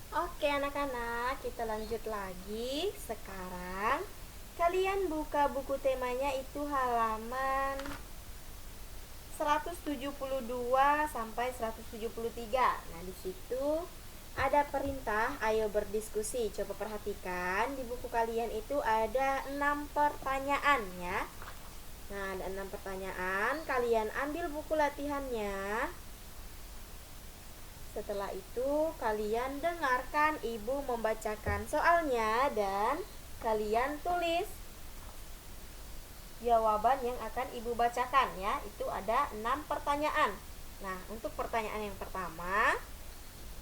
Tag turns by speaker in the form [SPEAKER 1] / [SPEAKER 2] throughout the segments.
[SPEAKER 1] Oke anak-anak, kita lanjut lagi. Sekarang kalian buka buku temanya itu halaman 172 sampai 173. Nah, di situ ada perintah ayo berdiskusi. Coba perhatikan di buku kalian itu ada 6 pertanyaan ya. Nah, ada 6 pertanyaan. Kalian ambil buku latihannya. Setelah itu kalian dengarkan ibu membacakan soalnya dan kalian tulis jawaban yang akan ibu bacakan ya. Itu ada 6 pertanyaan. Nah, untuk pertanyaan yang pertama,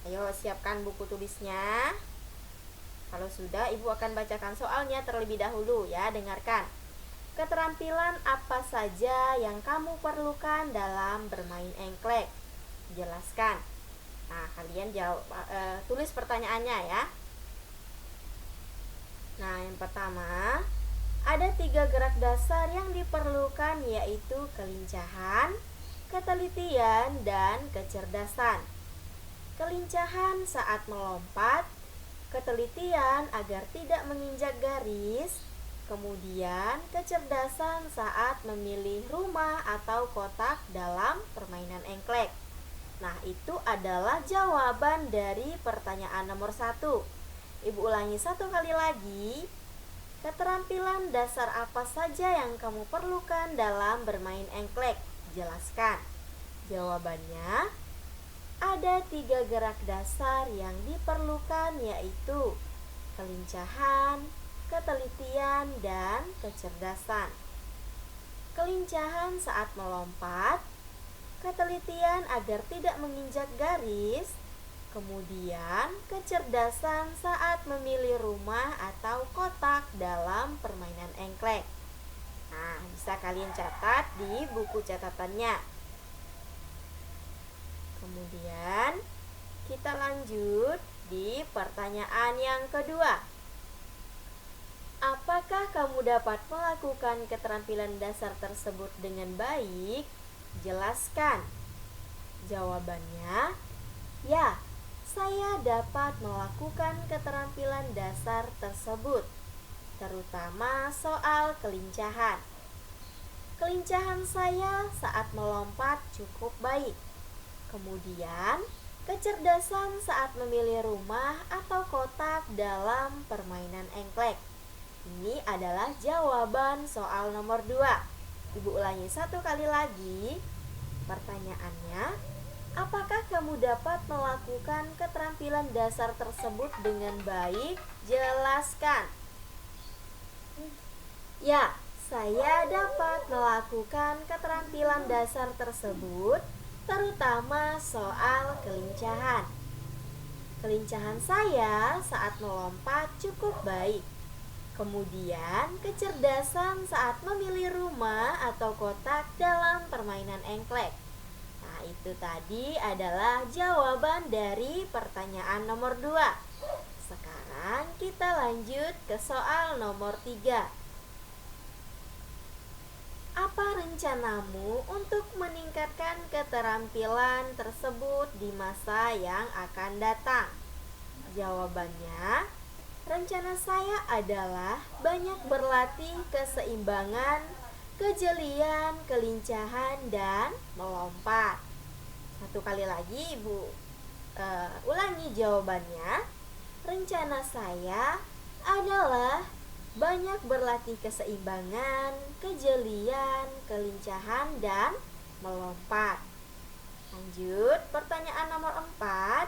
[SPEAKER 1] ayo siapkan buku tulisnya. Kalau sudah, ibu akan bacakan soalnya terlebih dahulu ya. Dengarkan. Keterampilan apa saja yang kamu perlukan dalam bermain engklek? Jelaskan. Nah, kalian tulis pertanyaannya ya. Nah, yang pertama, ada 3 gerak dasar yang diperlukan, yaitu kelincahan, ketelitian, dan kecerdasan. Kelincahan saat melompat, ketelitian agar tidak menginjak garis, kemudian kecerdasan saat memilih rumah atau kotak dalam permainan engklek. Nah, itu adalah jawaban dari pertanyaan nomor 1. Ibu ulangi 1 kali lagi. Keterampilan dasar apa saja yang kamu perlukan dalam bermain engklek? Jelaskan. Jawabannya, ada 3 gerak dasar yang diperlukan, yaitu kelincahan, ketelitian, dan kecerdasan. Kelincahan saat melompat, ketelitian agar tidak menginjak garis, kemudian kecerdasan saat memilih rumah atau kotak dalam permainan engklek. Nah, bisa kalian catat di buku catatannya. Kemudian kita lanjut di pertanyaan yang kedua. Apakah kamu dapat melakukan keterampilan dasar tersebut dengan baik? Jelaskan. Jawabannya, ya, saya dapat melakukan keterampilan dasar tersebut, terutama soal kelincahan. Kelincahan saya saat melompat cukup baik. Kemudian, kecerdasan saat memilih rumah atau kotak dalam permainan engklek. Ini adalah jawaban soal nomor 2. Ibu ulangi 1 kali lagi. Pertanyaannya, apakah kamu dapat melakukan keterampilan dasar tersebut dengan baik? Jelaskan. Ya, saya dapat melakukan keterampilan dasar tersebut, terutama soal kelincahan. Kelincahan saya saat melompat cukup baik. Kemudian, kecerdasan saat memilih rumah atau kotak dalam permainan engklek. Nah, itu tadi adalah jawaban dari pertanyaan nomor 2. Sekarang kita lanjut ke soal nomor 3. Apa rencanamu untuk meningkatkan keterampilan tersebut di masa yang akan datang? Jawabannya, rencana saya adalah banyak berlatih keseimbangan, kejelian, kelincahan, dan melompat. 1 kali lagi ibu ulangi jawabannya. Rencana saya adalah banyak berlatih keseimbangan, kejelian, kelincahan, dan melompat. Lanjut, pertanyaan nomor 4.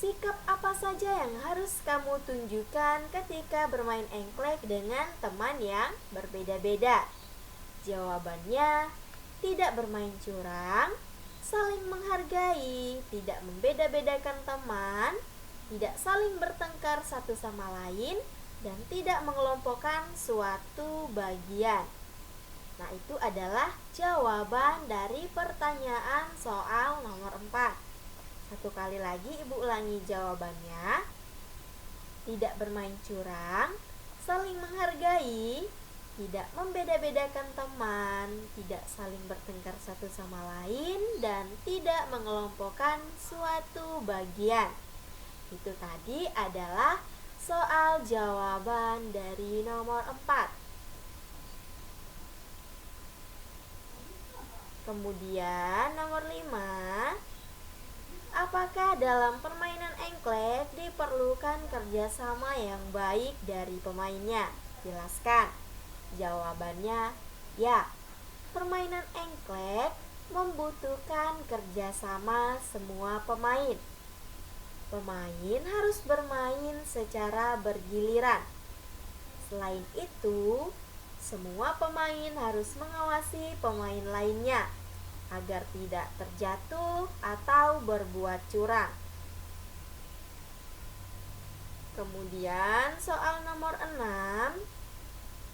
[SPEAKER 1] Sikap apa saja yang harus kamu tunjukkan ketika bermain engklek dengan teman yang berbeda-beda? Jawabannya, tidak bermain curang, saling menghargai, tidak membeda-bedakan teman, tidak saling bertengkar satu sama lain, dan tidak mengelompokkan suatu bagian. Nah, itu adalah jawaban dari pertanyaan soal nomor 4. 1 kali lagi ibu ulangi jawabannya. Tidak bermain curang, saling menghargai, tidak membeda-bedakan teman, tidak saling bertengkar satu sama lain, dan tidak mengelompokkan suatu bagian. Itu tadi adalah soal jawaban dari nomor 4. Kemudian nomor 5, apakah dalam permainan engklek diperlukan kerjasama yang baik dari pemainnya? Jelaskan. Jawabannya ya. Permainan engklek membutuhkan kerjasama semua pemain. Pemain harus bermain secara bergiliran. Selain itu, semua pemain harus mengawasi pemain lainnya agar tidak terjatuh atau berbuat curang. Kemudian soal nomor 6,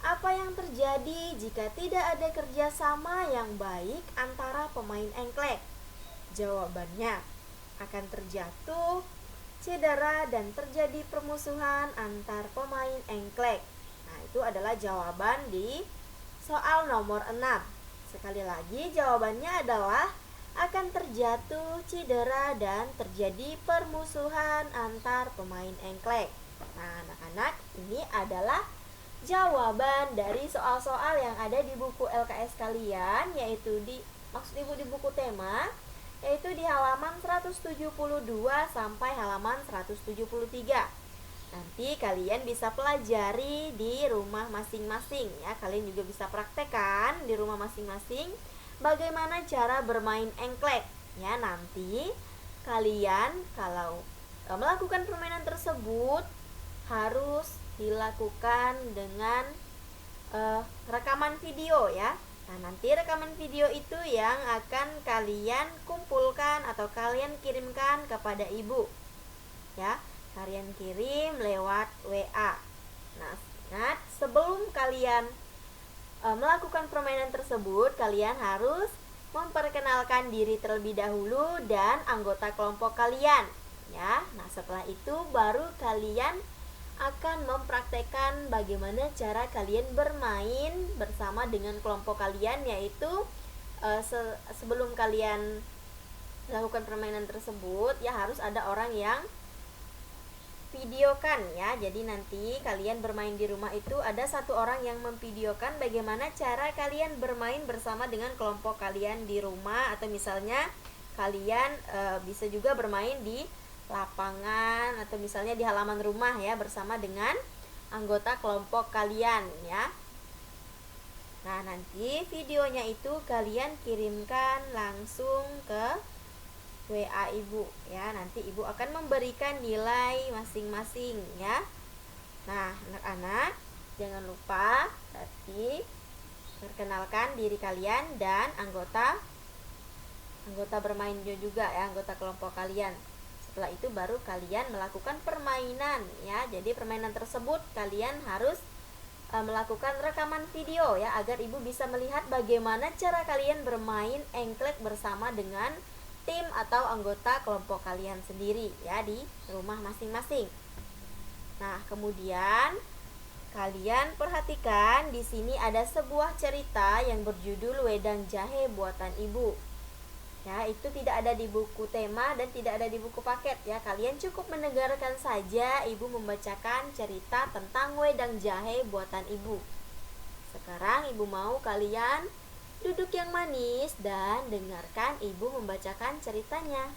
[SPEAKER 1] apa yang terjadi jika tidak ada kerjasama yang baik antara pemain engklek? Jawabannya, akan terjatuh, cedera, dan terjadi permusuhan antar pemain engklek. Nah, itu adalah jawaban di soal nomor 6. Sekali lagi, jawabannya adalah akan terjatuh, cedera, dan terjadi permusuhan antar pemain engklek. Nah, anak-anak, ini adalah jawaban dari soal-soal yang ada di buku LKS kalian, yaitu maksud ibu di buku tema, yaitu di halaman 172 sampai halaman 173. Nanti kalian bisa pelajari di rumah masing-masing ya. Kalian juga bisa praktekkan di rumah masing-masing bagaimana cara bermain engklek ya. Nanti kalian kalau melakukan permainan tersebut harus dilakukan dengan rekaman video ya. Nah, nanti rekaman video itu yang akan kalian kumpulkan atau kalian kirimkan kepada ibu ya. Kalian kirim lewat WA. Nah, ingat, sebelum kalian melakukan permainan tersebut, kalian harus memperkenalkan diri terlebih dahulu dan anggota kelompok kalian ya. Nah, setelah itu baru kalian akan mempraktekkan bagaimana cara kalian bermain bersama dengan kelompok kalian, yaitu sebelum kalian melakukan permainan tersebut ya harus ada orang yang videokan ya. Jadi nanti kalian bermain di rumah itu ada satu orang yang memvideokan bagaimana cara kalian bermain bersama dengan kelompok kalian di rumah, atau misalnya kalian bisa juga bermain di lapangan atau misalnya di halaman rumah ya bersama dengan anggota kelompok kalian ya. Nah, nanti videonya itu kalian kirimkan langsung ke WA ibu ya. Nanti ibu akan memberikan nilai masing-masing ya. Nah, anak-anak jangan lupa tadi perkenalkan diri kalian dan anggota bermainnya juga ya, anggota kelompok kalian. Setelah itu baru kalian melakukan permainan ya. Jadi permainan tersebut kalian harus melakukan rekaman video ya agar ibu bisa melihat bagaimana cara kalian bermain engklek bersama dengan tim atau anggota kelompok kalian sendiri ya di rumah masing-masing. Nah, kemudian kalian perhatikan di sini ada sebuah cerita yang berjudul Wedang Jahe Buatan Ibu. Ya, itu tidak ada di buku tema dan tidak ada di buku paket ya. Kalian cukup mendengarkan saja ibu membacakan cerita tentang wedang jahe buatan ibu. Sekarang ibu mau kalian duduk yang manis dan dengarkan ibu membacakan ceritanya.